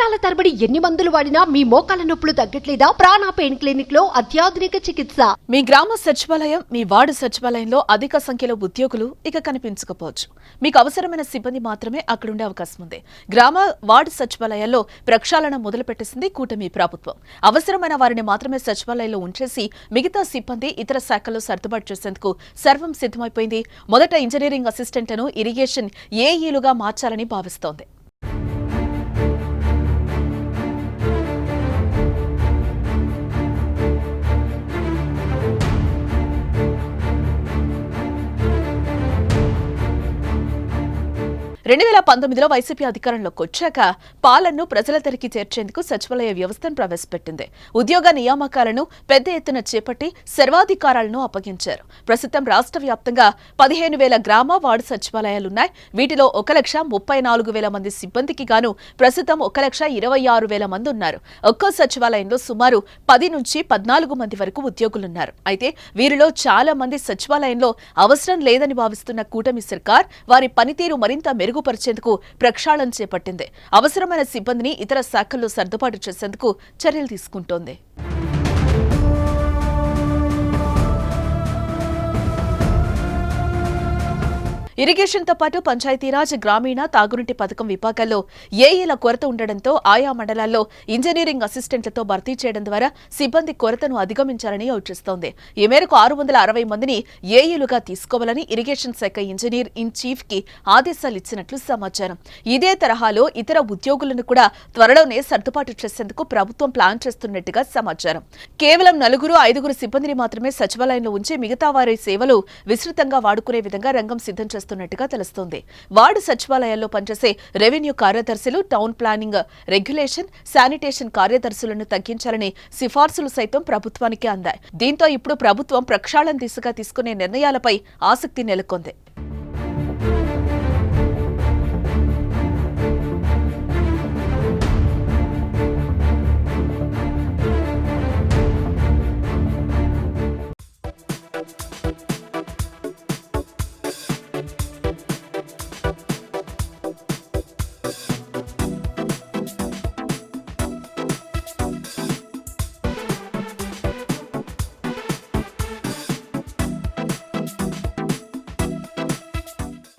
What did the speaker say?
నెలల తరబడి ఎన్ని మందులు వాడినా మీ మోకాల నొప్పులు తగ్గట్లేదా? ప్రాణ పెయిన్ క్లినిక్ లో అత్యాధునిక చికిత్స. మీ గ్రామ సచివాలయం, మీ వార్డు సచివాలయంలో అధిక సంఖ్యలో ఉద్యోగులు ఇక కనిపించకపోవచ్చు. మీకు అవసరమైన సిబ్బంది మాత్రమే అక్కడుండే అవకాశం ఉంది. గ్రామ, వార్డు సచివాలయాల్లో ప్రక్షాళన మొదలుపెట్టేసింది కూటమి ప్రభుత్వం. అవసరమైన వారిని మాత్రమే సచివాలయంలో ఉంచేసి మిగతా సిబ్బంది ఇతర శాఖల్లో సర్దుబాటు చేసేందుకు సర్వం సిద్ధమైపోయింది. మొదట ఇంజనీరింగ్ అసిస్టెంట్లను ఇరిగేషన్ ఏఈలుగా మార్చాలని భావిస్తోంది. లో వైసీపీ అధికారంలోకి వచ్చాక పాలనను ప్రజల దరికి చేర్చేందుకు సచివాలయ వ్యవస్థను ప్రవేశపెట్టింది. ఉద్యోగ నియామకాలను పెద్ద ఎత్తున చేపట్టి సర్వాధికారాలను అప్పగించారు. ప్రస్తుతం రాష్ట్ర వ్యాప్తంగా 15,000 గ్రామ, వార్డు సచివాలయాలున్నాయి. వీటిలో 1,34,000 మంది సిబ్బందికి గాను ప్రస్తుతం 1,26,000 మంది ఉన్నారు. ఒక్కో సచివాలయంలో సుమారు 10 నుంచి 14 మంది వరకు ఉద్యోగులున్నారు. అయితే వీరిలో చాలా మంది సచివాలయంలో అవసరం లేదని భావిస్తున్న కూటమి సర్కార్ వారి పనితీరు మరింత మెరుగుపరిచేందుకు ప్రక్షాళన చేపట్టింది. అవసరమైన సిబ్బందిని ఇతర శాఖల్లో సర్దుబాటు చేసేందుకు చర్యలు తీసుకుంటోంది. ఇరిగేషన్తో పాటు పంచాయతీరాజ్, గ్రామీణ, తాగునీటి పథకం విభాగాల్లో ఏఈల కొరత ఉండడంతో ఆయా మండలాల్లో ఇంజనీరింగ్ అసిస్టెంట్లతో భర్తీ చేయడం ద్వారా సిబ్బంది కొరతను అధిగమించాలని యోచిస్తోంది. ఈ మేరకు 660 మందిని ఏఈలుగా తీసుకోవాలని ఇరిగేషన్ శాఖ ఇంజనీర్ ఇన్ చీఫ్ కి ఆదేశాలు ఇచ్చినట్లు సమాచారం. ఇదే తరహాలో ఇతర ఉద్యోగులను కూడా త్వరలోనే సర్దుబాటు చేసేందుకు ప్రభుత్వం ప్లాన్ చేస్తున్నట్టుగా సమాచారం. కేవలం 4-5 సిబ్బందిని మాత్రమే సచివాలయంలో ఉంచి మిగతా వారి సేవలు విస్తృతంగా వాడుకునే విధంగా రంగం సిద్ధం చేస్తున్నట్టుగా తెలుస్తోంది. వార్డు సచివాలయాల్లో పనిచేసే రెవెన్యూ కార్యదర్శులు, టౌన్ ప్లానింగ్, రెగ్యులేషన్, శానిటేషన్ కార్యదర్శులను తగ్గించాలనే సిఫార్సులు సైతం ప్రభుత్వానికి అందాయి. దీంతో ఇప్పుడు ప్రభుత్వం ప్రక్షాళన దిశగా తీసుకునే నిర్ణయాలపై ఆసక్తి నెలకొంది.